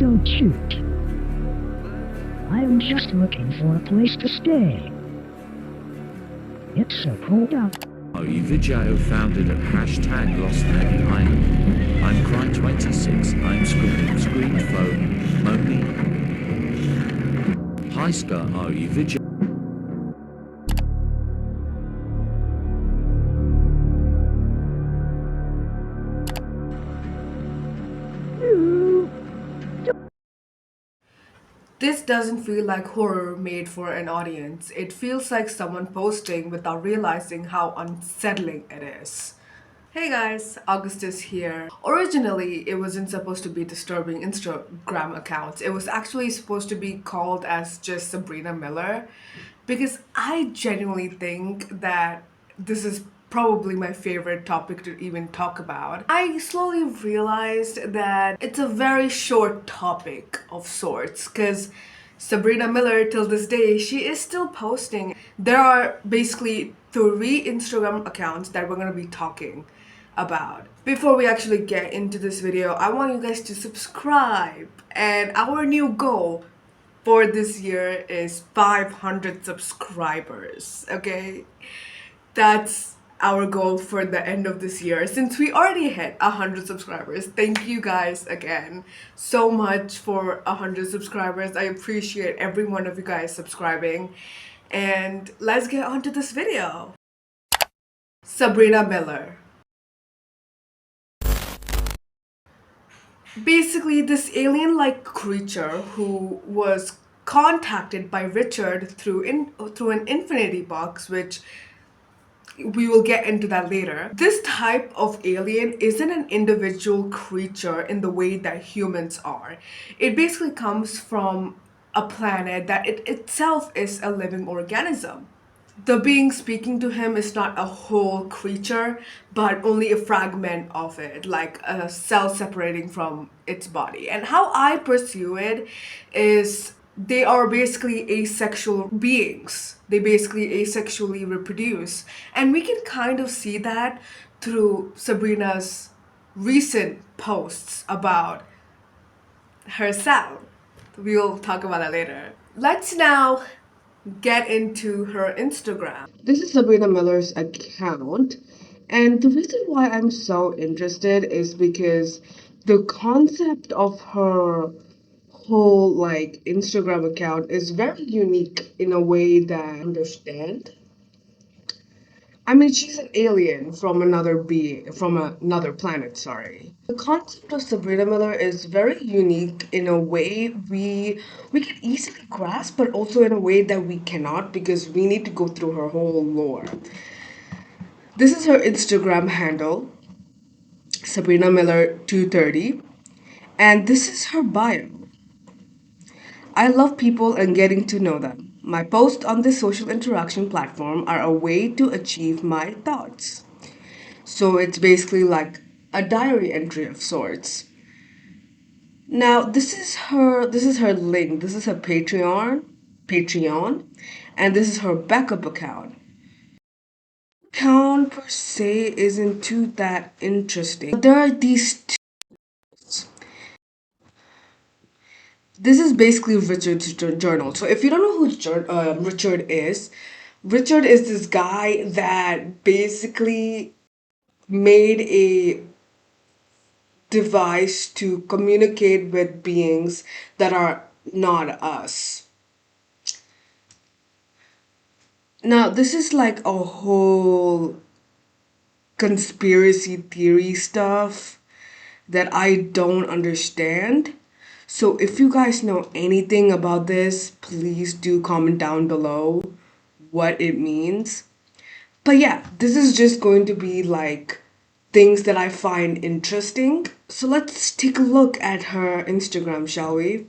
don't shoot. I'm just looking for a place to stay. It's so cold out. Iamfrajyle founded at #LostManyIsland. I'm crying 26. I'm scream phone. Moni. Hi Ska Iamfrajyle. This doesn't feel like horror made for an audience. It feels like someone posting without realizing how unsettling it is. Hey guys, Augustus here. Originally, it wasn't supposed to be disturbing Instagram accounts. It was actually supposed to be called as just Sabrina Miller because I genuinely think that this is probably my favorite topic to even talk about. I slowly realized that it's a very short topic of sorts because Sabrina Miller, till this day, she is still posting. There are basically 3 Instagram accounts that we're gonna be talking about. Before we actually get into this video, I want you guys to subscribe. And our new goal for this year is 500 subscribers, okay? That's our goal for the end of this year since we already hit 100 subscribers. Thank you guys again so much for 100 subscribers. I appreciate every one of you guys subscribing. And let's get on to this video. Sabrina Miller. Basically, this alien-like creature who was contacted by Richard through an infinity box, which we will get into that later. This type of alien isn't an individual creature in the way that humans are. It basically comes from a planet that it itself is a living organism. The being speaking to him is not a whole creature, but only a fragment of it, like a cell separating from its body. And how I pursue it is they are basically asexual beings. They basically asexually reproduce. And we can kind of see that through Sabrina's recent posts about herself. We'll talk about that later. Let's now get into her Instagram. This is Sabrina Miller's account, and the reason why I'm so interested is because the concept of her whole Instagram account is very unique in a way that I understand. I mean, she's an alien from another planet, sorry. The concept of Sabrina Miller is very unique in a way we can easily grasp, but also in a way that we cannot because we need to go through her whole lore. This is her Instagram handle, Sabrina Miller 230, and this is her bio. I love people and getting to know them. My posts on this social interaction platform are a way to achieve my thoughts. So it's basically like a diary entry of sorts. Now this is her link. This is her Patreon, and this is her backup account. Account per se isn't too that interesting. There are these two. This is basically Richard's journal. So if you don't know who Richard is this guy that basically made a device to communicate with beings that are not us. Now, this is like a whole conspiracy theory stuff that I don't understand. So if you guys know anything about this, please do comment down below what it means. But yeah, this is just going to be like things that I find interesting. So let's take a look at her Instagram, shall we?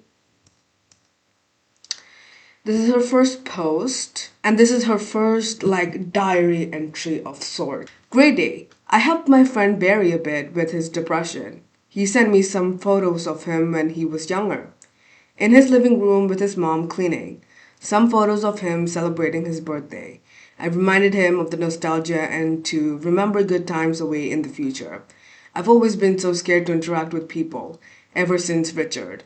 This is her first post, and this is her first diary entry of sorts. Great day. I helped my friend Barry a bit with his depression. He sent me some photos of him when he was younger. In his living room with his mom cleaning. Some photos of him celebrating his birthday. I reminded him of the nostalgia and to remember good times away in the future. I've always been so scared to interact with people, ever since Richard.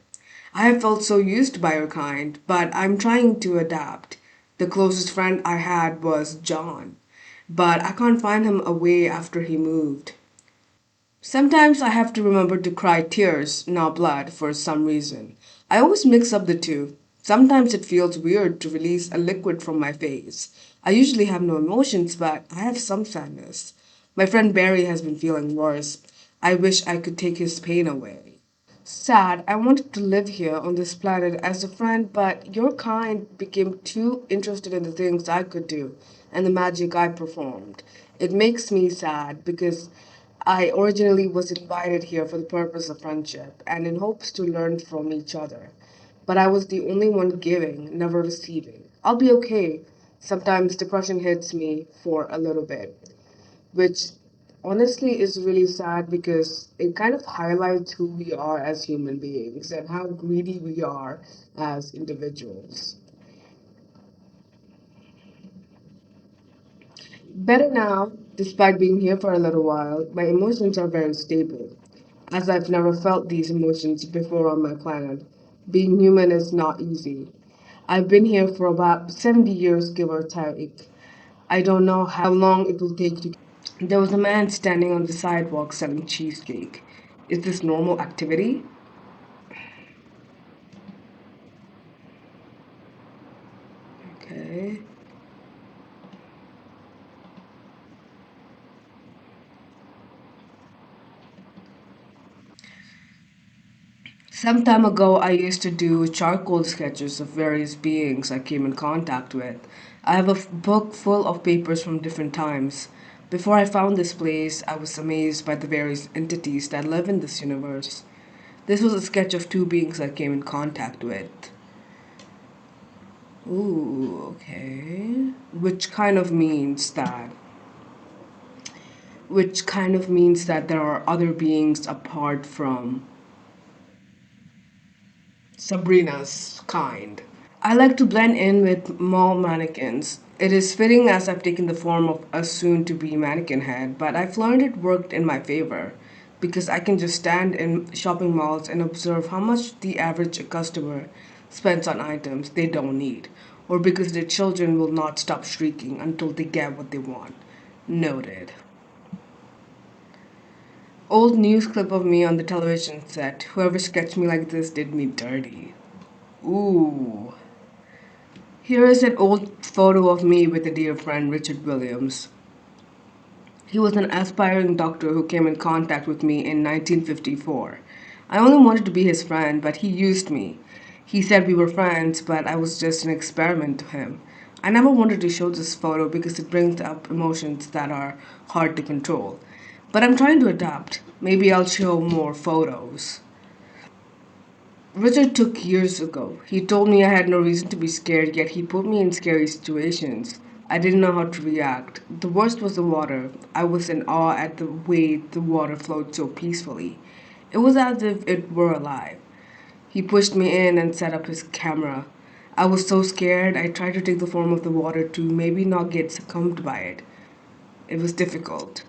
I have felt so used by your kind, but I'm trying to adapt. The closest friend I had was John, but I can't find him away after he moved. Sometimes I have to remember to cry tears, not blood, for some reason. I always mix up the two. Sometimes it feels weird to release a liquid from my face. I usually have no emotions, but I have some sadness. My friend Barry has been feeling worse. I wish I could take his pain away. Sad, I wanted to live here on this planet as a friend, but your kind became too interested in the things I could do and the magic I performed. It makes me sad because I originally was invited here for the purpose of friendship and in hopes to learn from each other. But I was the only one giving, never receiving. I'll be okay. Sometimes depression hits me for a little bit, which honestly is really sad because it kind of highlights who we are as human beings and how greedy we are as individuals. Better now, despite being here for a little while, my emotions are very stable, as I've never felt these emotions before on my planet. Being human is not easy. I've been here for about 70 years, give or take. I don't know how long it will take to. There was a man standing on the sidewalk selling cheesecake. Is this normal activity? Okay. Some time ago, I used to do charcoal sketches of various beings I came in contact with. I have a book full of papers from different times. Before I found this place, I was amazed by the various entities that live in this universe. This was a sketch of two beings I came in contact with. Ooh, okay. Which kind of means that there are other beings apart from Sabrina's kind. I like to blend in with mall mannequins. It is fitting as I've taken the form of a soon to be mannequin head, but I've learned it worked in my favor because I can just stand in shopping malls and observe how much the average customer spends on items they don't need, or because their children will not stop shrieking until they get what they want. Noted. Old news clip of me on the television set. Whoever sketched me like this did me dirty. Ooh. Here is an old photo of me with a dear friend, Richard Williams. He was an aspiring doctor who came in contact with me in 1954. I only wanted to be his friend, but he used me. He said we were friends, but I was just an experiment to him. I never wanted to show this photo because it brings up emotions that are hard to control. But I'm trying to adapt. Maybe I'll show more photos. Richard took years ago. He told me I had no reason to be scared, yet he put me in scary situations. I didn't know how to react. The worst was the water. I was in awe at the way the water flowed so peacefully. It was as if it were alive. He pushed me in and set up his camera. I was so scared, I tried to take the form of the water to maybe not get succumbed by it. It was difficult.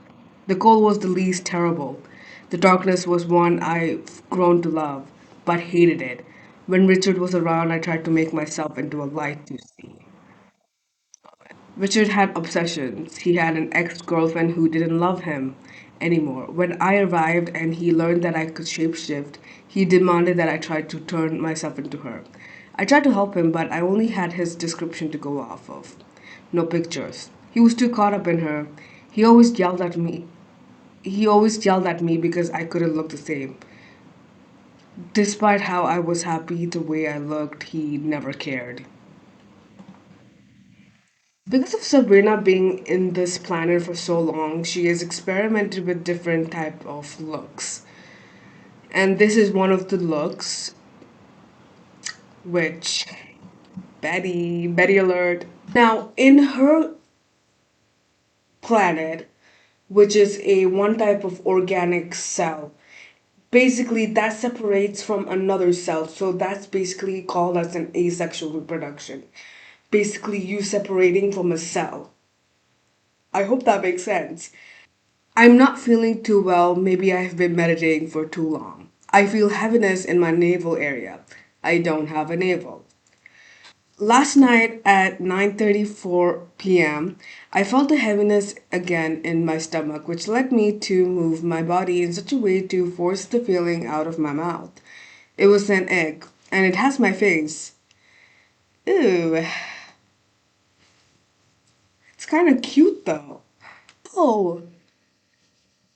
The cold was the least terrible. The darkness was one I've grown to love, but hated it. When Richard was around, I tried to make myself into a light to see. Richard had obsessions. He had an ex girlfriend who didn't love him anymore. When I arrived and he learned that I could shapeshift, he demanded that I try to turn myself into her. I tried to help him, but I only had his description to go off of. No pictures. He was too caught up in her. He always yelled at me. He always yelled at me because I couldn't look the same. Despite how I was happy the way I looked, he never cared. Because of Sabrina being in this planet for so long, she has experimented with different type of looks. And this is one of the looks which Betty alert. Now, in her planet, which is a one type of organic cell, basically that separates from another cell. So that's basically called as an asexual reproduction. Basically, you separating from a cell. I hope that makes sense. I'm not feeling too well. Maybe I have been meditating for too long. I feel heaviness in my navel area. I don't have a navel. Last night at 9:34 p.m., I felt a heaviness again in my stomach, which led me to move my body in such a way to force the feeling out of my mouth. It was an egg, and it has my face. Ew, it's kind of cute though. Oh,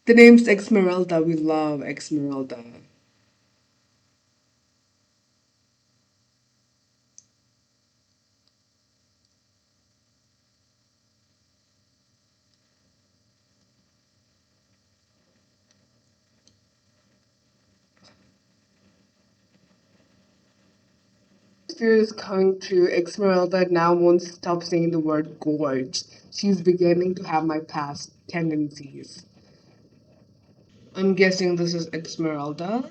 the name's Esmeralda. We love Esmeralda. Fear is coming true. Esmeralda now won't stop saying the word gorge. She's beginning to have my past tendencies. I'm guessing this is Esmeralda.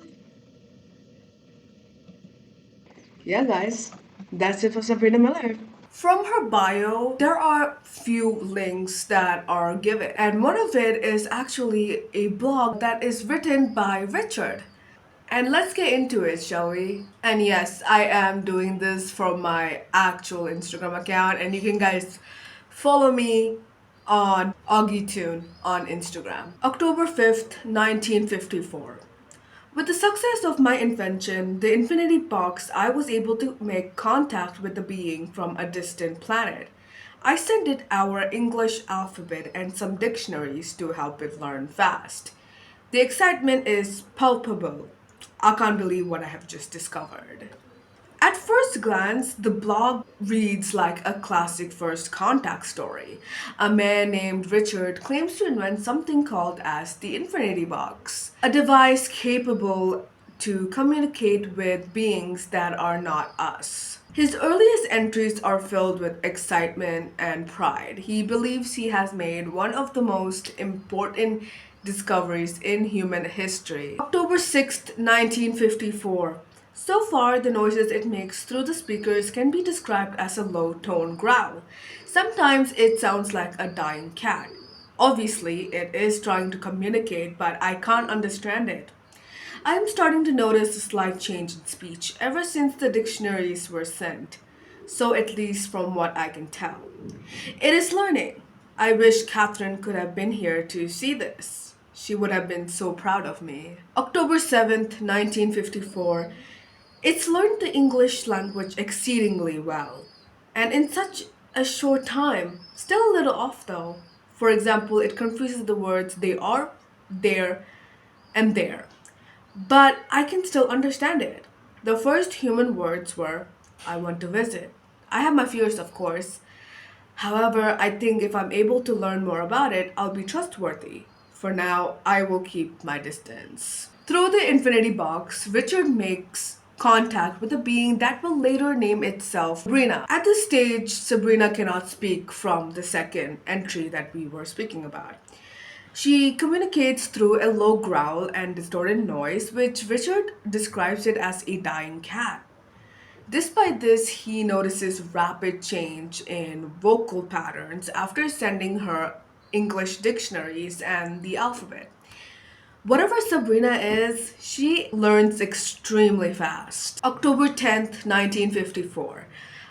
Yeah, guys, that's it for Sabrina Miller. From her bio, there are few links that are given, and one of it is actually a blog that is written by Richard. And let's get into it, shall we? And yes, I am doing this from my actual Instagram account, and you can guys follow me on AuggieTune on Instagram. October 5th, 1954. With the success of my invention, the Infinity Box, I was able to make contact with a being from a distant planet. I sent it our English alphabet and some dictionaries to help it learn fast. The excitement is palpable. I can't believe what I have just discovered. At first glance, the blog reads like a classic first contact story. A man named Richard claims to invent something called as the Infinity Box, a device capable to communicate with beings that are not us. His earliest entries are filled with excitement and pride. He believes he has made one of the most important discoveries in human history. October 6th, 1954. So far, the noises it makes through the speakers can be described as a low tone growl. Sometimes it sounds like a dying cat. Obviously, it is trying to communicate, but I can't understand it. I am starting to notice a slight change in speech ever since the dictionaries were sent. So, at least from what I can tell, it is learning. I wish Catherine could have been here to see this. She would have been so proud of me. October 7th, 1954. It's learned the English language exceedingly well, and in such a short time. Still a little off though. For example, it confuses the words they are, there, and there. But I can still understand it. The first human words were, I want to visit. I have my fears, of course. However, I think if I'm able to learn more about it, I'll be trustworthy. For now, I will keep my distance. Through the Infinity Box, Richard makes contact with a being that will later name itself Sabrina. At this stage, Sabrina cannot speak from the second entry that we were speaking about. She communicates through a low growl and distorted noise, which Richard describes it as a dying cat. Despite this, he notices rapid change in vocal patterns after sending her English dictionaries and the alphabet. Whatever Sabrina is, she learns extremely fast. October 10th, 1954.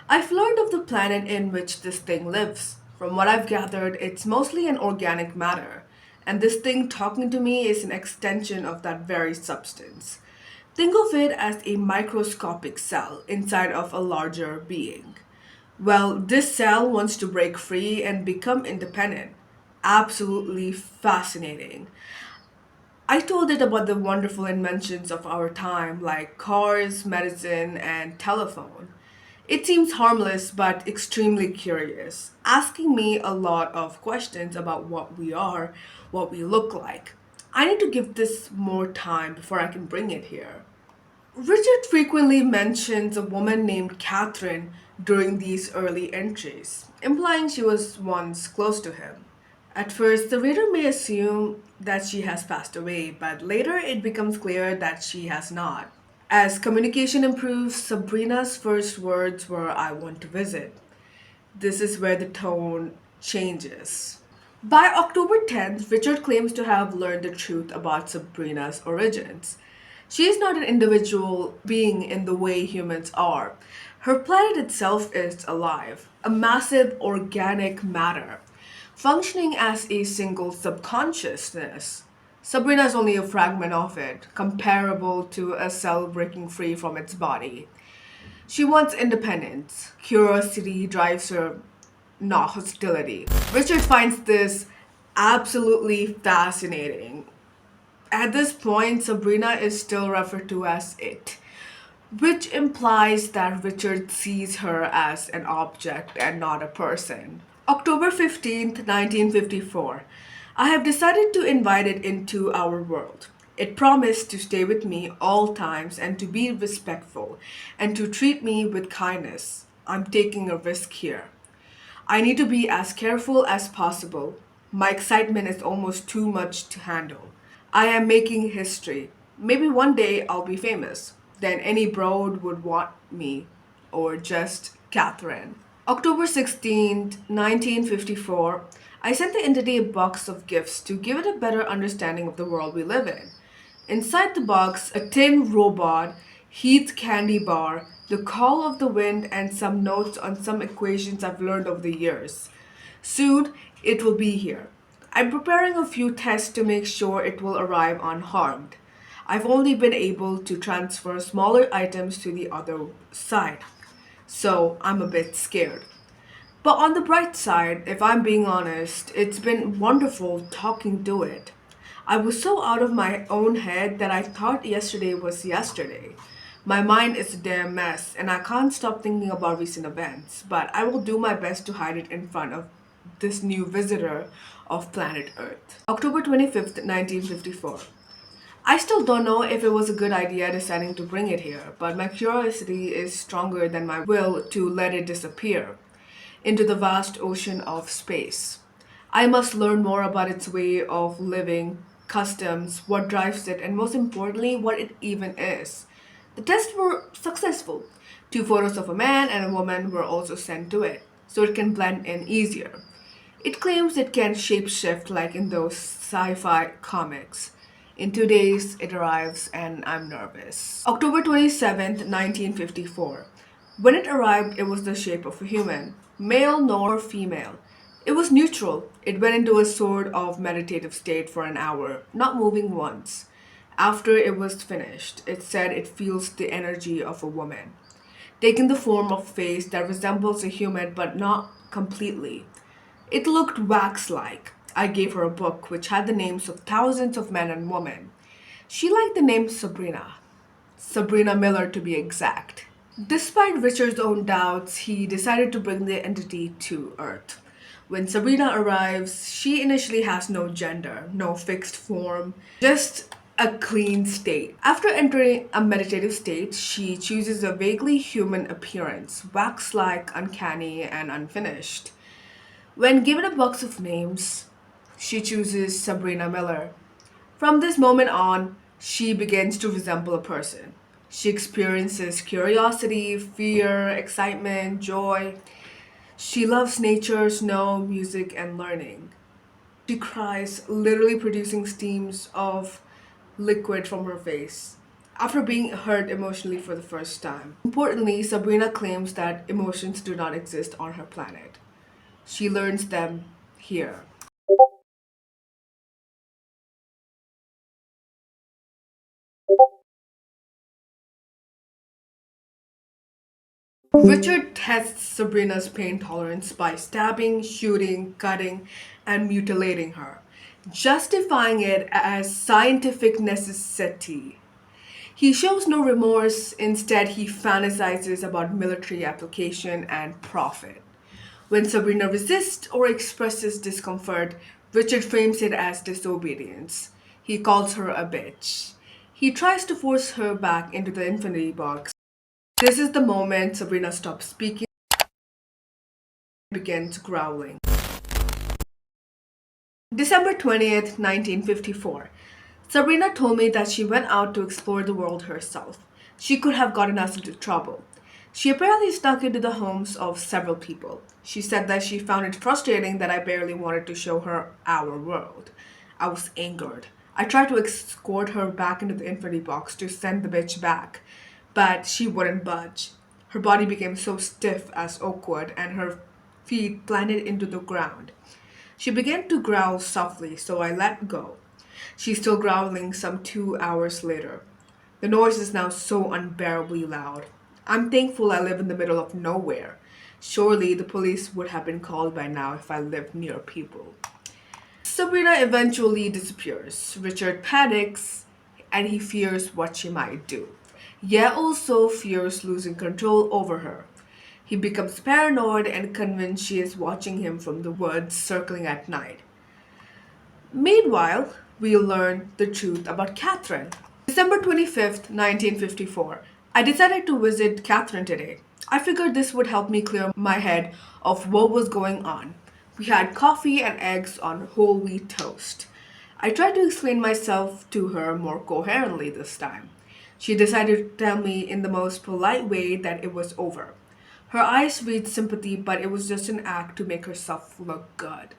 I've learned of the planet in which this thing lives. From what I've gathered, it's mostly an organic matter, and this thing talking to me is an extension of that very substance. Think of it as a microscopic cell inside of a larger being. Well, this cell wants to break free and become independent. Absolutely fascinating. I told it about the wonderful inventions of our time, like cars, medicine, and telephone. It seems harmless but extremely curious, asking me a lot of questions about what we are, what we look like. I need to give this more time before I can bring it here. Richard frequently mentions a woman named Catherine during these early entries, implying she was once close to him. At first, the reader may assume that she has passed away, but later it becomes clear that she has not. As communication improves, Sabrina's first words were, I want to visit. This is where the tone changes. By October 10th, Richard claims to have learned the truth about Sabrina's origins. She is not an individual being in the way humans are. Her planet itself is alive, a massive organic matter, functioning as a single subconsciousness. Sabrina is only a fragment of it, comparable to a cell breaking free from its body. She wants independence. Curiosity drives her, not hostility. Richard finds this absolutely fascinating. At this point, Sabrina is still referred to as it, which implies that Richard sees her as an object and not a person. October 15th, 1954. I have decided to invite it into our world. It promised to stay with me all times and to be respectful and to treat me with kindness. I'm taking a risk here. I need to be as careful as possible. My excitement is almost too much to handle. I am making history. Maybe one day I'll be famous. Then any broad would want me. Or just Catherine. October 16th, 1954. I sent the entity a box of gifts to give it a better understanding of the world we live in. Inside the box, a tin robot, Heath candy bar, the call of the wind, and some notes on some equations I've learned over the years. Soon, it will be here. I'm preparing a few tests to make sure it will arrive unharmed. I've only been able to transfer smaller items to the other side, so I'm a bit scared. But on the bright side, if I'm being honest, it's been wonderful talking to it. I was so out of my own head that I thought yesterday was yesterday. My mind is a damn mess, and I can't stop thinking about recent events, but I will do my best to hide it in front of this new visitor of planet Earth. October 25th, 1954. I still don't know if it was a good idea deciding to bring it here, but my curiosity is stronger than my will to let it disappear into the vast ocean of space. I must learn more about its way of living, customs, what drives it, and most importantly, what it even is. The tests were successful. Two photos of a man and a woman were also sent to it, so it can blend in easier. It claims it can shapeshift like in those sci fi comics. In 2 days, it arrives, and I'm nervous. October 27th, 1954. When it arrived, it was the shape of a human, male nor female. It was neutral. It went into a sort of meditative state for an hour, not moving once. After it was finished, it said it feels the energy of a woman, taking the form of a face that resembles a human but not completely. It looked wax like. I gave her a book which had the names of thousands of men and women. She liked the name Sabrina. Sabrina Miller to be exact. Despite Richard's own doubts, he decided to bring the entity to Earth. When Sabrina arrives, she initially has no gender, no fixed form, just a clean state. After entering a meditative state, she chooses a vaguely human appearance, wax like, uncanny, and unfinished. When given a box of names, she chooses Sabrina Miller. From this moment on, she begins to resemble a person. She experiences curiosity, fear, excitement, joy. She loves nature, snow, music, and learning. She cries, literally producing steams of liquid from her face after being hurt emotionally for the first time. Importantly, Sabrina claims that emotions do not exist on her planet. She learns them here. Richard tests Sabrina's pain tolerance by stabbing, shooting, cutting, and mutilating her, justifying it as scientific necessity. He shows no remorse, instead, he fantasizes about military application and profit. When Sabrina resists or expresses discomfort, Richard frames it as disobedience. He calls her a bitch. He tries to force her back into the infinity box. This is the moment Sabrina stops speaking and begins growling. December 20th, 1954. Sabrina told me that she went out to explore the world herself. She could have gotten us into trouble. She apparently snuck into the homes of several people. She said that she found it frustrating that I barely wanted to show her our world. I was angered. I tried to escort her back into the infinity box to send the bitch back, but she wouldn't budge. Her body became so stiff as oak wood, and her feet planted into the ground. She began to growl softly, so I let go. She's still growling some 2 hours later. The noise is now so unbearably loud. I'm thankful I live in the middle of nowhere. Surely the police would have been called by now if I lived near people. Sabrina eventually disappears. Richard panics and he fears what she might do. Ye also fears losing control over her. He becomes paranoid and convinced she is watching him from the woods circling at night. Meanwhile, we learn the truth about Catherine. December 25th, 1954. I decided to visit Catherine today. I figured this would help me clear my head of what was going on. We had coffee and eggs on whole wheat toast. I tried to explain myself to her more coherently this time. She decided to tell me in the most polite way that it was over. Her eyes read sympathy, but it was just an act to make herself look good.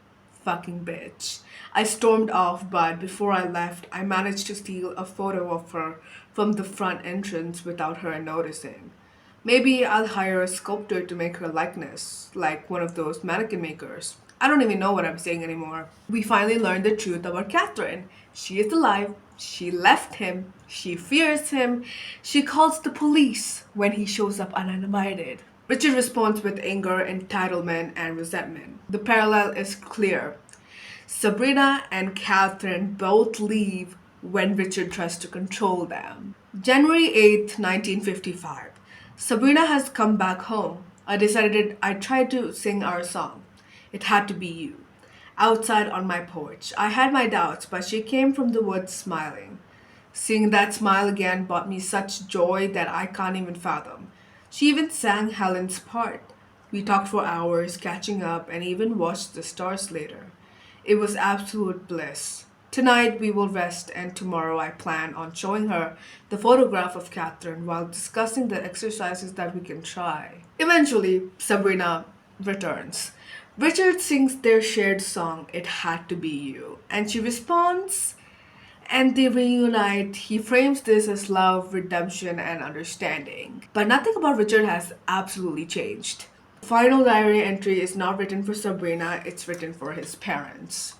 Fucking bitch. I stormed off, but before I left, I managed to steal a photo of her from the front entrance without her noticing. Maybe I'll hire a sculptor to make her likeness, like one of those mannequin makers. I don't even know what I'm saying anymore. We finally learned the truth about Catherine. She is alive. She left him. She fears him. She calls the police when he shows up uninvited. Richard responds with anger, entitlement, and resentment. The parallel is clear. Sabrina and Catherine both leave when Richard tries to control them. January 8th, 1955. Sabrina has come back home. I decided I'd try to sing our song. It had to be you. Outside on my porch. I had my doubts, but she came from the woods smiling. Seeing that smile again brought me such joy that I can't even fathom. She even sang Helen's part. We talked for hours, catching up, and even watched the stars later. It was absolute bliss. Tonight we will rest, and tomorrow I plan on showing her the photograph of Catherine while discussing the exercises that we can try. Eventually, Sabrina returns. Richard sings their shared song, It Had to Be You, and she responds, and they reunite. He frames this as love, redemption, and understanding. But nothing about Richard has absolutely changed. The final diary entry is not written for Sabrina, it's written for his parents.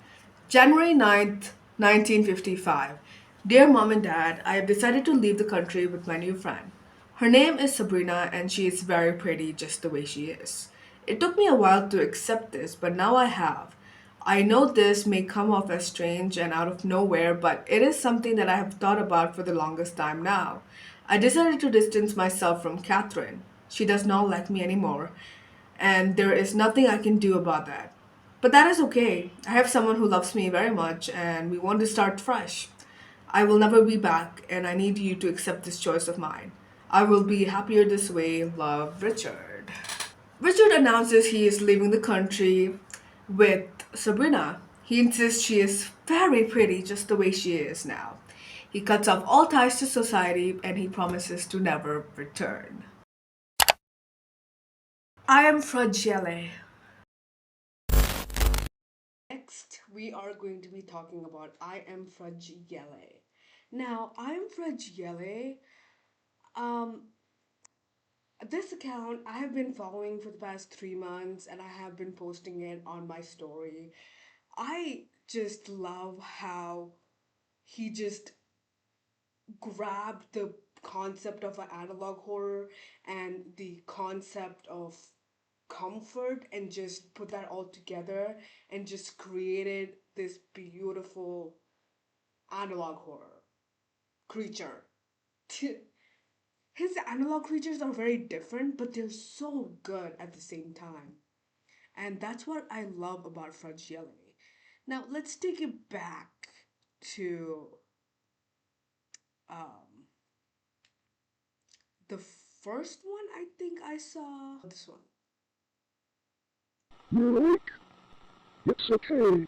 January 9th, 1955. Dear Mom and Dad, I have decided to leave the country with my new friend. Her name is Sabrina and she is very pretty just the way she is. It took me a while to accept this, but now I have. I know this may come off as strange and out of nowhere, but it is something that I have thought about for the longest time now. I decided to distance myself from Catherine. She does not like me anymore, and there is nothing I can do about that. But that is okay. I have someone who loves me very much, and we want to start fresh. I will never be back, and I need you to accept this choice of mine. I will be happier this way. Love, Richard. Richard announces he is leaving the country with Sabrina. He insists she is very pretty just the way she is now. He cuts off all ties to society and he promises to never return. Iamfrajyle. Next, we are going to be talking about Iamfrajyle. Now, Iamfrajyle, um, this account I have been following for the past 3 months and I have been posting it on my story. I just love how he just grabbed the concept of an analog horror and the concept of comfort and just put that all together and just created this beautiful analog horror creature. His analog creatures are very different, but they're so good at the same time. And that's what I love about Fragile. Now, let's take it back to um, the first one I think I saw. This one. You're awake? It's okay.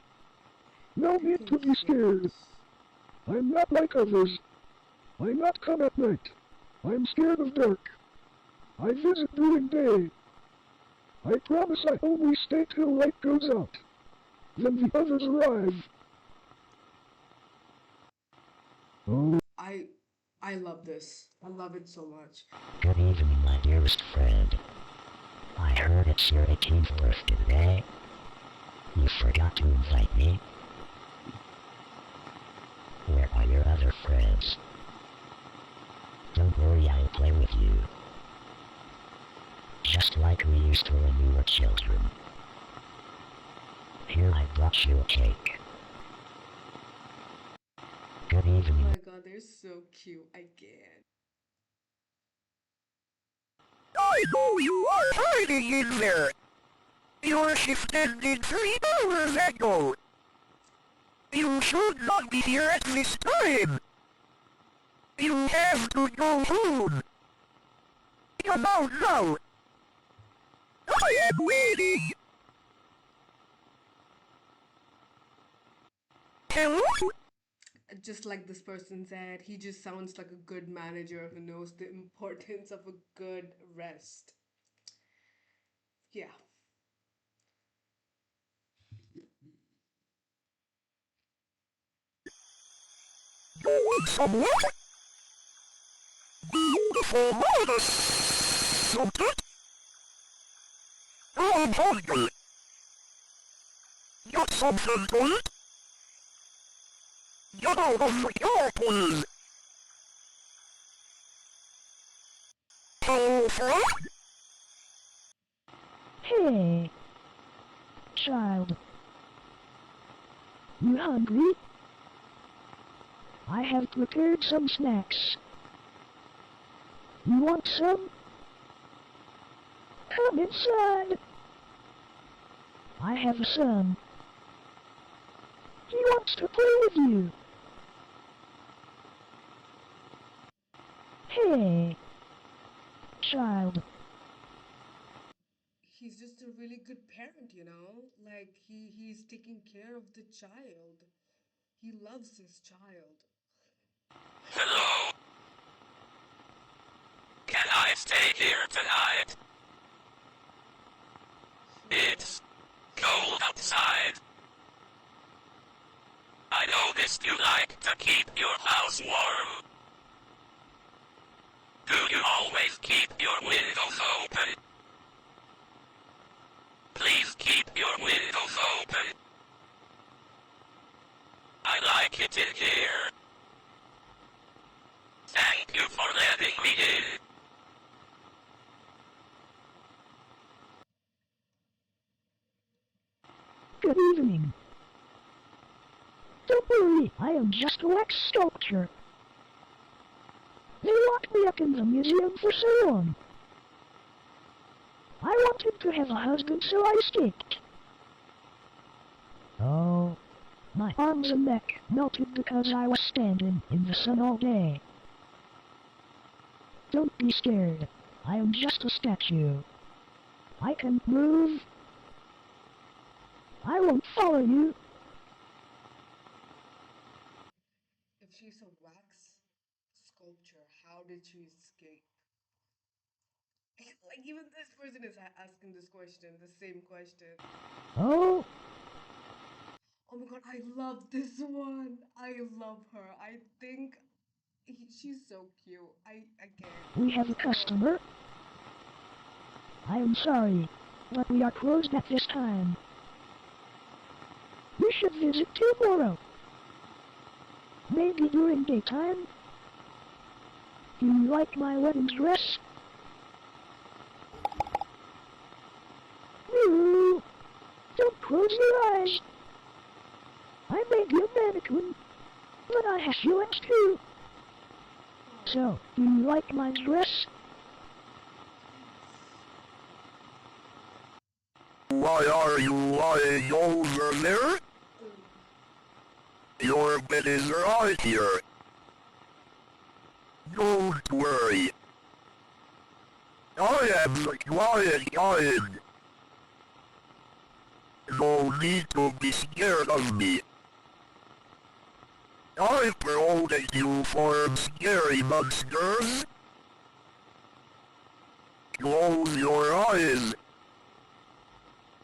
No need to be scared. I'm not like others. I not come at night. I'm scared of dark. I visit during day. I promise I only stay till light goes out. Then the others arrive. Oh, I I love this. I love it so much. Good evening, my dearest friend. I heard it's your 18th birthday today. You forgot to invite me. Where are your other friends? Don't worry, I'll play with you. Just like we used to when we were children. Here, I brought you a cake. Good Oh evening. my god, they're so cute. I can't. I know you are hiding in there! Your shift ended 3 hours ago! You should not be here at this time! You have to go home! Come out now! I am waiting! Hello? Just like this person said, he just sounds like a good manager who knows the importance of a good rest. Yeah. You want some what? Beautiful mother! Something? I'm hungry! Got something to eat? Get out of the car, please! Hello, friend? hey, child. You hungry? I have prepared some snacks. You want some? Come inside. I have a son. He wants to play with you. Hey, child. He's just a really good parent, you know? Like he's taking care of the child. He loves his child. Hello? Can I stay here tonight? It's cold outside. I noticed you like to keep your house warm. Do you always keep your windows open? Please keep your windows open. I like it in here. Thank you for letting me in. Good evening. Don't worry, I am just a wax sculpture. They locked me up in the museum for so long. I wanted to have a husband, so I escaped. Oh, my arms and neck melted because I was standing in the sun all day. Don't be scared. I am just a statue. I can move. I won't follow you. If she's a wax sculpture, how did she escape? Like even this person is asking this question, the same question. Oh, Oh my god, I love this one. I love her. I think she's so cute. I can't. we have a customer. I am sorry, but we are closed at this time. You should visit tomorrow. Maybe during daytime. Do you like my wedding dress? No, don't close your eyes. I made you a mannequin, but I have feelings too. So, do you like my dress? Why are you lying over there? Your bed is right here. Don't worry. I am the quiet kind. No need to be scared of me. I protect you from scary monsters. Close your eyes.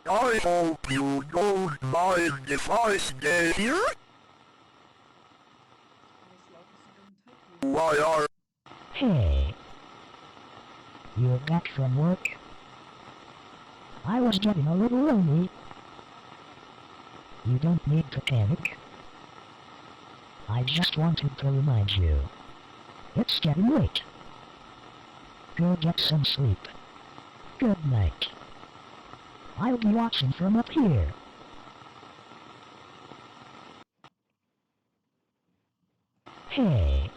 I hope you don't mind if I stay here. As long as you Why are Hey. You're back from work? I was getting a little lonely. You don't need to panic. I just wanted to remind you. It's getting late. Go get some sleep. Good night. I'll be watching from up here. Hey.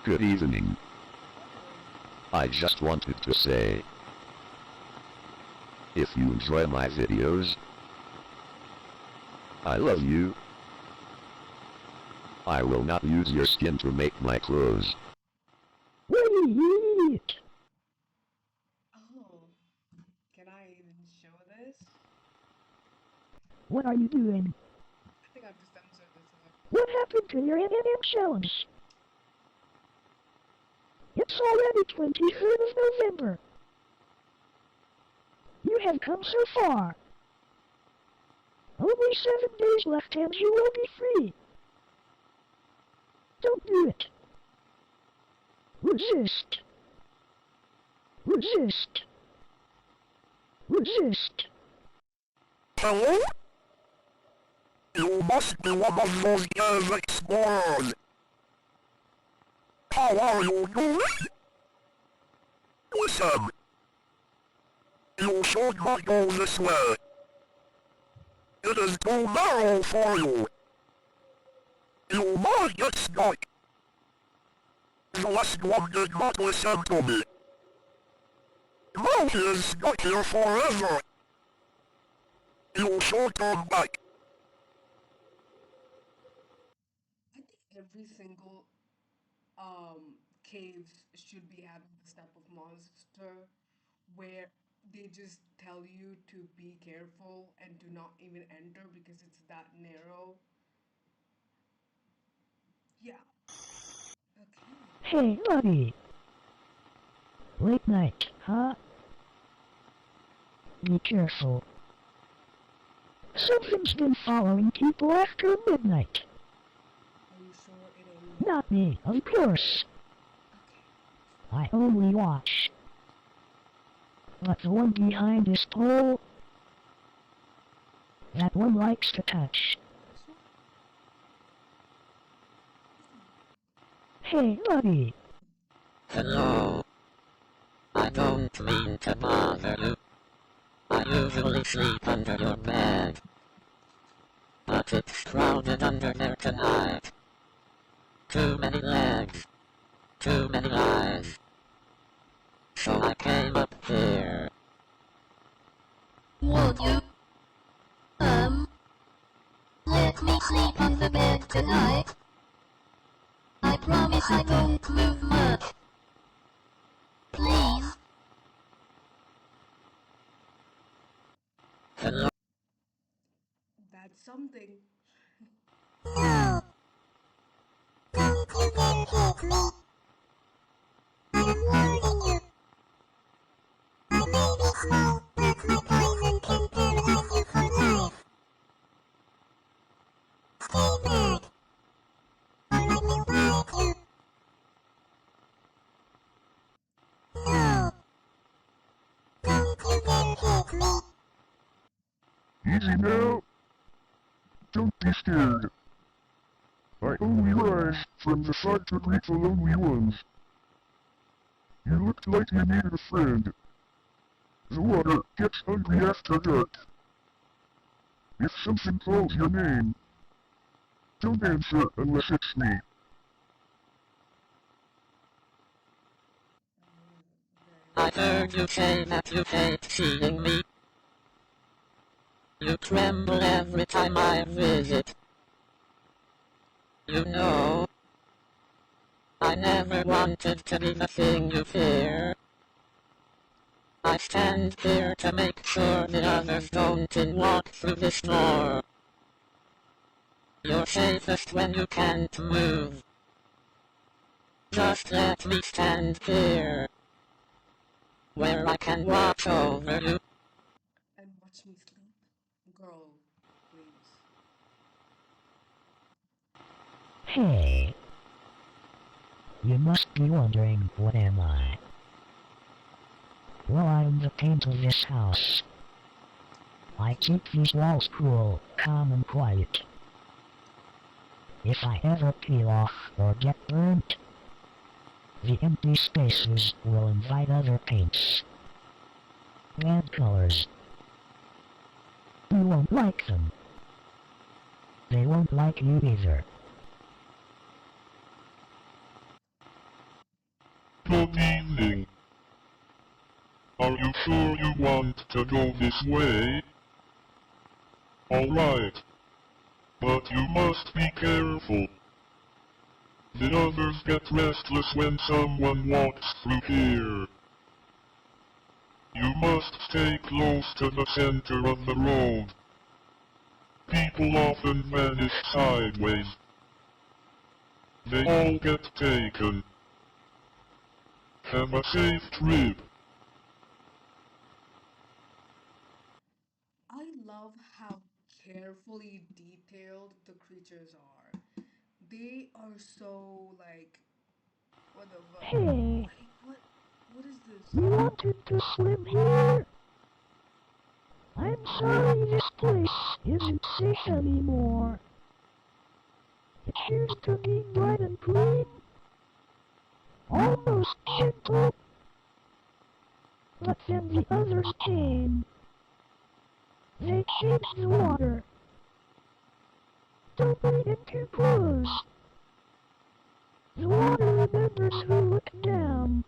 Good evening. I just wanted to say, if you enjoy my videos, I love you. I will not use your skin to make my clothes. Wait. Oh, can I even show this? What are you doing? I think I have to censor this a little. What happened to your M&M challenge? It's already 23rd of November. You have come so far. Only 7 days left and you will be free. Don't do it. Resist. Resist. Resist. hello? You must be one of those girls explored. How are you doing? Listen. You should not go this way. It is too narrow for you. You might get stuck. The last one did not listen to me. Now he is stuck here forever. You should come back. I think every single caves should be having this type of monster where they just tell you to be careful and do not even enter because it's that narrow. Yeah. Okay. Hey, buddy. Late night, huh? Be careful. Something's been following people after midnight. Are you sure it ain't me? Not me, of course. Okay. I only watch. But the one behind this pole, that one likes to touch. Hey, buddy. Hello. I don't mean to bother you. I usually sleep under your bed. But it's crowded under there tonight. Too many legs. Too many eyes. So I came up here. Would you, let me sleep on the bed tonight? I promise I don't move much. Please? Hello. That's something. No! Don't you dare hit me! I'm warning you! I may be small, but my poison can paralyze you for life! Stay back! Or let me bite you! No! Don't you dare hit me! Easy now. Don't be scared. I only rise from the side to greet the lonely ones. You looked like you needed a friend. The water gets hungry after dark. If something calls your name, don't answer unless it's me. I heard you say that you hate seeing me. You tremble every time I visit. You know, I never wanted to be the thing you fear. I stand here to make sure the others don't walk through this door. You're safest when you can't move. Just let me stand here, where I can watch over you. And watch me sleep. Girl, please. Hey. You must be wondering, what am I? Well, I'm the paint of this house. I keep these walls cool, calm and quiet. If I ever peel off or get burnt, the empty spaces will invite other paints. Bad colors. You won't like them. They won't like you either. Good evening. Are you sure you want to go this way? Alright. But you must be careful. The others get restless when someone walks through here. You must stay close to the center of the road. People often vanish sideways. They all get taken. Have a safe trip. I love how carefully detailed the creatures are. They are so like, what the fuck? Hey, Like what is this? you wanted to swim here? I'm sorry, this place isn't safe anymore. It used to be bright and clean, almost gentle. But then the others came. They changed the water. Don't let it too close. The water remembers who looked down.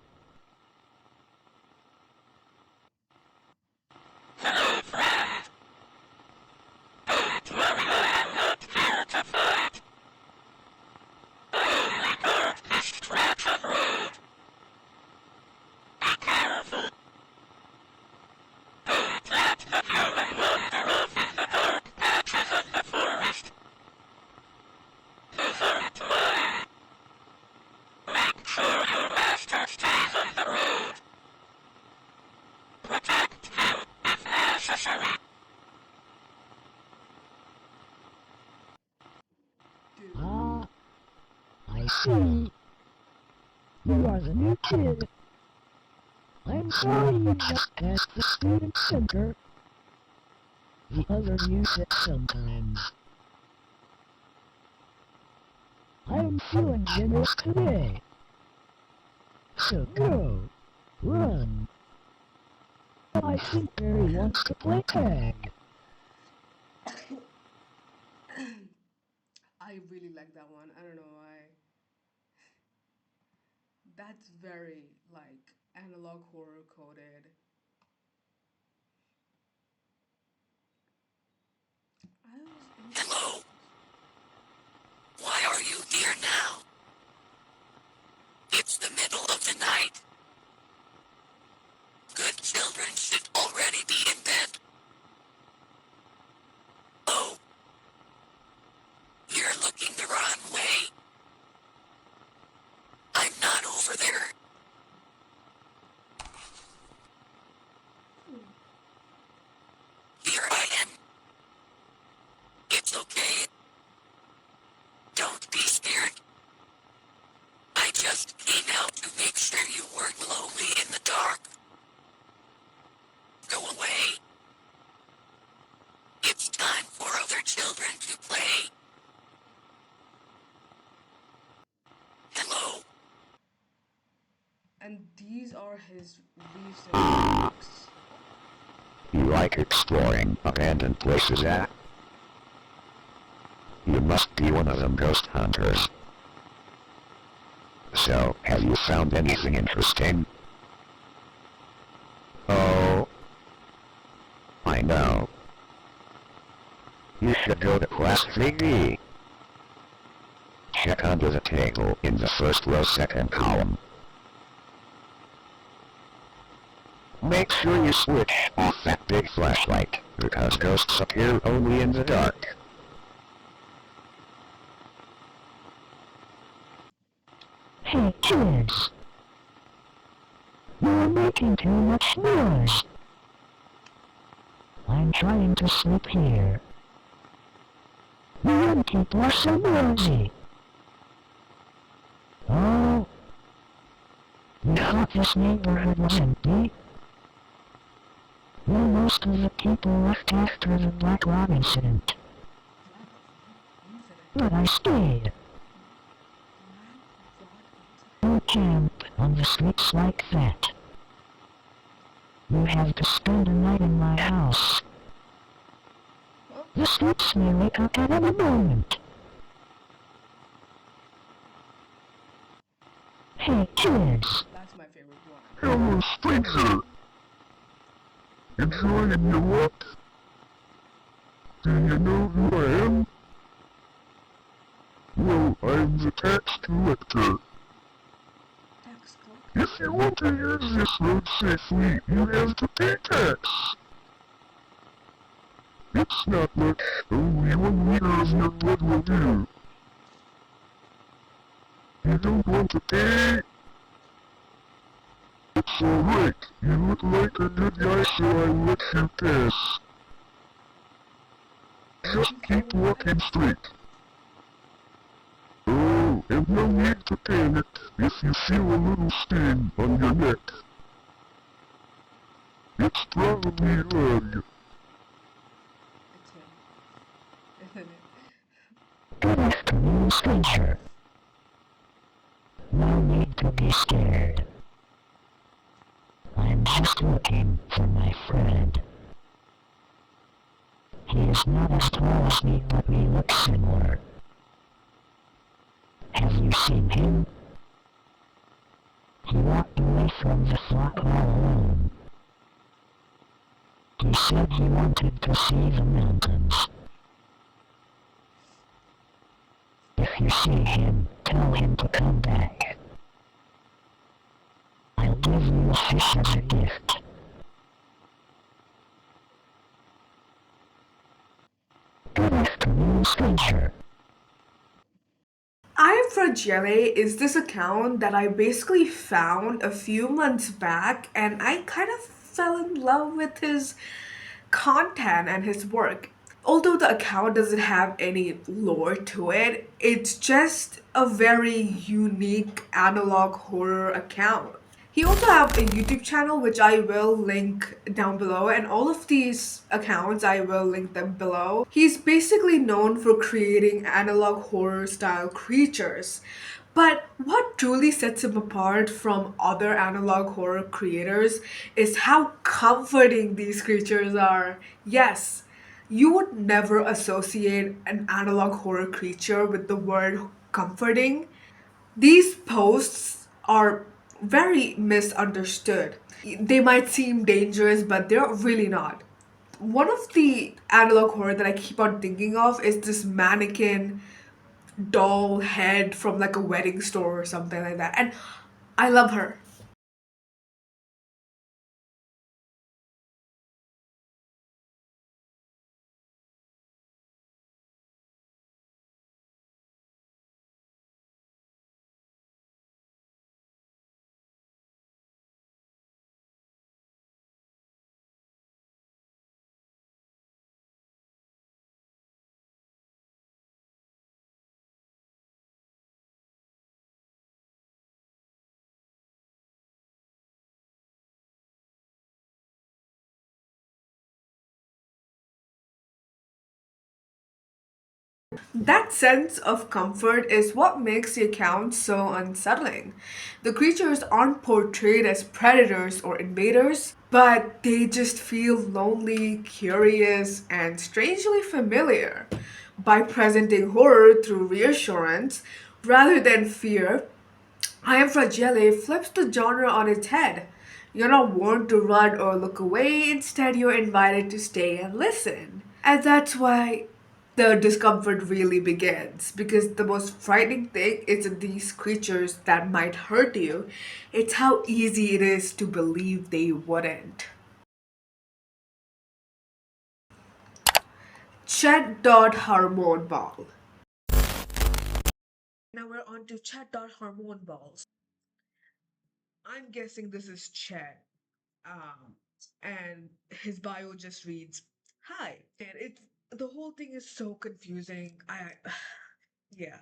Dude, Ah, I see. You are the new kid. I'm sorry you just passed the student center. The others use it sometimes. I'm feeling generous today. So go. Run. I think Barry wants to play tag. I really like that one. I don't know why. That's very like analog horror coded. I was Hello? intrigued. Why are you here now? It's the middle of the night. Good children should already be in bed. Oh, you're looking the wrong way. I'm not over there. Here I am. It's okay. Don't be scared. I just came out to make sure you weren't lonely in the dark. Go away. It's time for other children to play. Hello? And these are his recent books. You like exploring abandoned places, eh? You must be one of them ghost hunters. So, have you found anything interesting? Oh, I know. You should go to Class 3D. Check under the table in the first row, second column. Make sure you switch off that big flashlight, because ghosts appear only in the dark. Hey kids! You're making too much noise. I'm trying to sleep here. You young people are so noisy. Oh, thought this neighborhood was empty. Well, most of the people left after the Black Rob incident. But I stayed. Don't camp on the streets like that. You have to spend a night in my house. The streets may wake up at any moment. Hey, kids. That's my favorite one. Hello, stranger. Enjoying your walk? Do you know who I am? Well, I'm the tax collector. If you want to use this road safely, you have to pay tax. It's not much, only 1 liter of your blood will do. You don't want to pay? It's alright, you look like a good guy, so I'll let you pass. Just keep walking straight. Oh, and no need to panic if you feel a little sting on your neck. It's probably blood. Good afternoon, stranger. No need to be scared. I'm just looking for my friend. He is not as tall as me, but we look similar. Have you seen him? He walked away from the flock all alone. He said he wanted to see the mountains. If you see him, tell him to come back. I'll give you a fish as a gift. Good afternoon, stranger. Iamfrajyle is this account that I basically found a few months back, and I kind of fell in love with his content and his work. Although the account doesn't have any lore to it, it's just a very unique analog horror account. He also have a YouTube channel which I will link down below, and all of these accounts I will link them below. He's basically known for creating analog horror style creatures. But what truly sets him apart from other analog horror creators is how comforting these creatures are. Yes, you would never associate an analog horror creature with the word comforting. These posts are very misunderstood. They might seem dangerous, but they're really not. One of the analog horror that I keep on thinking of is this mannequin doll head from like a wedding store or something like that. And I love her. That sense of comfort is what makes the account so unsettling. The creatures aren't portrayed as predators or invaders, but they just feel lonely, curious, and strangely familiar. By presenting horror through reassurance rather than fear, Iamfrajyle flips the genre on its head. You're not warned to run or look away, instead, you're invited to stay and listen. And that's why the discomfort really begins, because the most frightening thing isn't these creatures that might hurt you, it's how easy it is to believe they wouldn't. Chet.harmonball. Now we're on to Chet.harmonballs. I'm guessing this is Chet. Um, and his bio just reads, "Hi," and the whole thing is so confusing. Yeah.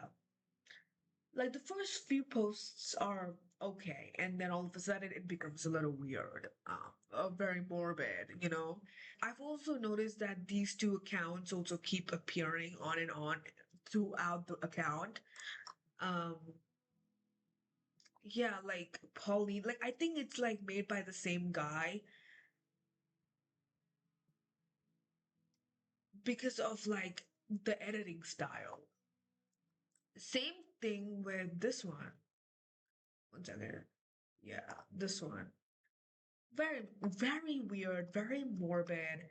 Like the first few posts are okay, and then all of a sudden it becomes a little weird, very morbid, you know. I've also noticed that these two accounts also keep appearing on and on throughout the account. Um, yeah, like Pauline, like I think it's like made by the same guy because of like the editing style. Same thing with this one. One second. Yeah, this one. Very, very weird, very morbid.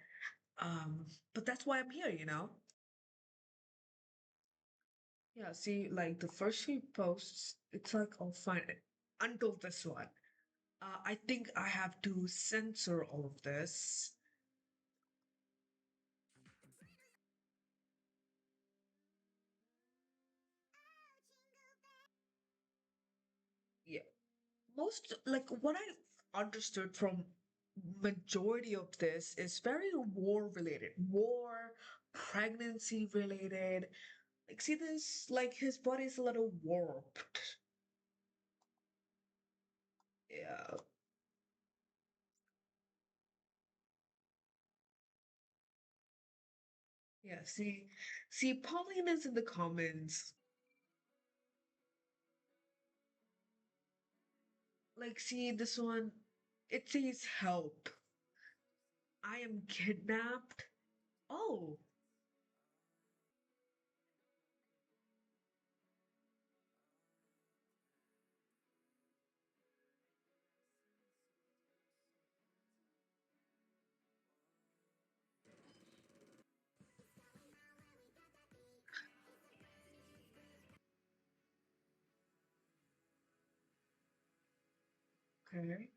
But that's why I'm here, you know? Yeah, see, like the first few posts, it's like, oh, fine. Until this one. I think I have to censor all of this. Yeah. Most, like, what I understood from majority of this is very war related. War, pregnancy related. Like, see this? Like, his body's a little warped. Yeah. Yeah, see, Pauline is in the comments. Like, see, this one, it says help. I am kidnapped. Oh, okay.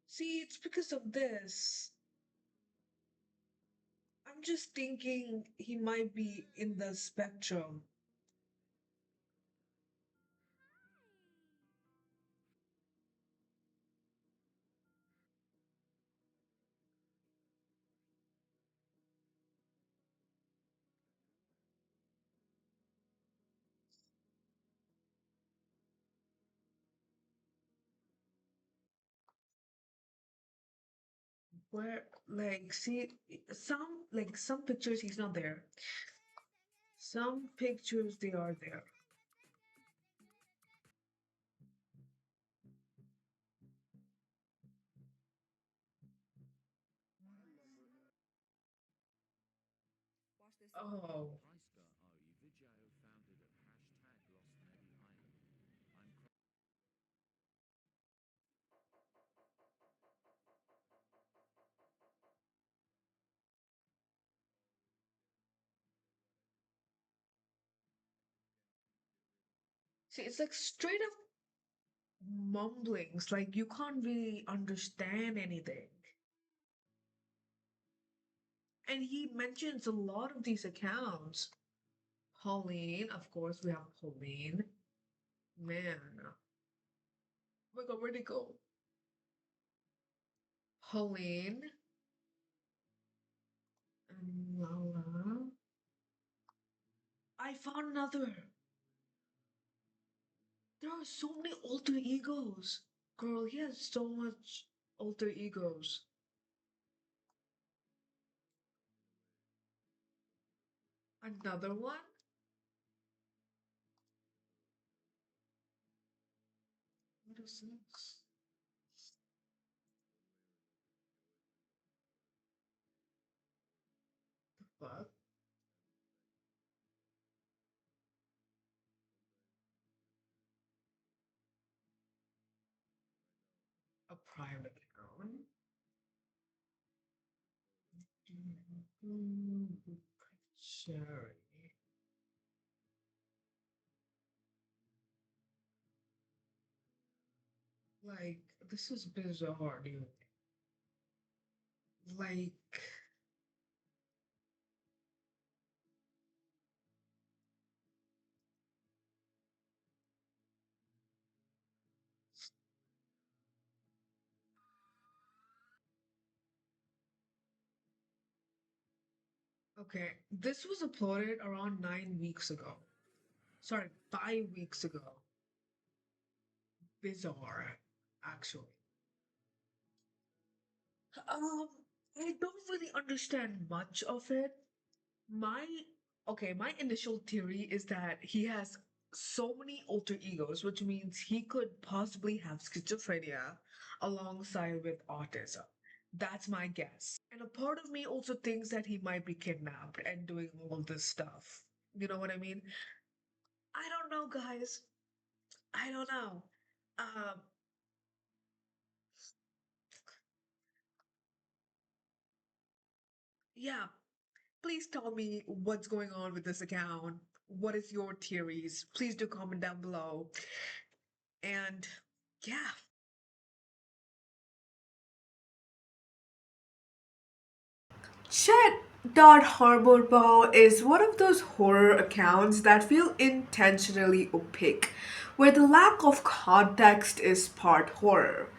See, it's because of this. I'm just thinking he might be in the spectrum. Where, like, see, some pictures he's not there. Some pictures they are there. Oh, see, it's like straight up mumblings. Like you can't really understand anything. And he mentions a lot of these accounts. Pauline, of course, we have Pauline. Man. Oh my god, where'd it go? Helene and Lala. I found another. There are so many alter egos. Girl, he has so much alter egos. Another one? What is this? The fuck? A private account? Cherry. Like, this is bizarre, dude. Like, okay, this was uploaded around 9 weeks ago. Sorry, 5 weeks ago. Bizarre, actually. Um, I don't really understand much of it. My my initial theory is that he has so many alter egos, which means he could possibly have schizophrenia alongside with autism. That's my guess. And a part of me also thinks that he might be kidnapped and doing all this stuff. You know what I mean? I don't know, guys. I don't know. Um, yeah, please tell me what's going on with this account. What is your theories? Please do comment down below. And yeah. Chet.harmonball is one of those horror accounts that feel intentionally opaque, where the lack of context is part horror.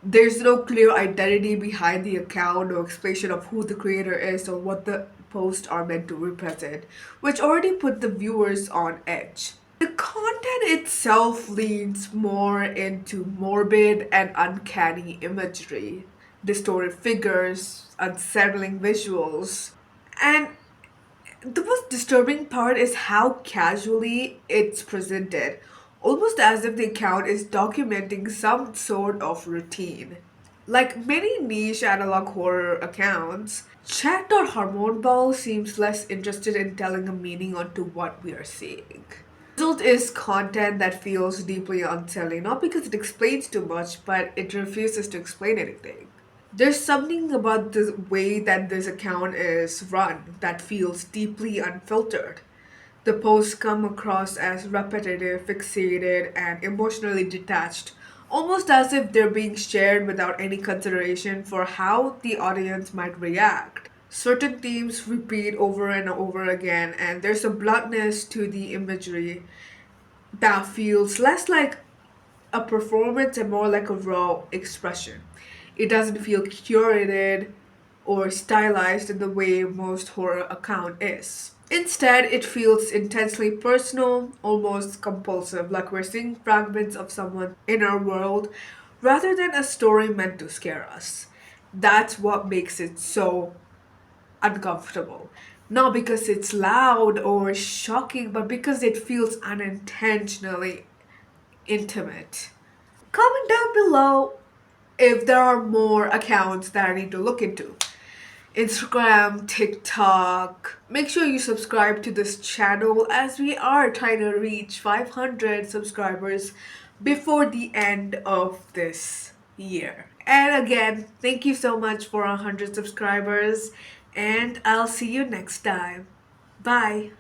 There's no clear identity behind the account or explanation of who the creator is or what the posts are meant to represent, which already put the viewers on edge. The content itself leans more into morbid and uncanny imagery, distorted figures, unsettling visuals, and the most disturbing part is how casually it's presented, almost as if the account is documenting some sort of routine. Like many niche analog horror accounts, Chat.harmonball seems less interested in telling a meaning onto what we are seeing. The result is content that feels deeply unsettling, not because it explains too much, but it refuses to explain anything. There's something about the way that this account is run that feels deeply unfiltered. The posts come across as repetitive, fixated, and emotionally detached, almost as if they're being shared without any consideration for how the audience might react. Certain themes repeat over and over again, and there's a bluntness to the imagery that feels less like a performance and more like a raw expression. It doesn't feel curated or stylized in the way most horror account is. Instead, it feels intensely personal, almost compulsive, like we're seeing fragments of someone's inner world rather than a story meant to scare us. That's what makes it so uncomfortable. Not because it's loud or shocking, but because it feels unintentionally intimate. Comment down below if there are more accounts that I need to look into. Instagram, TikTok. Make sure you subscribe to this channel as we are trying to reach 500 subscribers before the end of this year. And again, thank you so much for 100 subscribers, and I'll see you next time. Bye.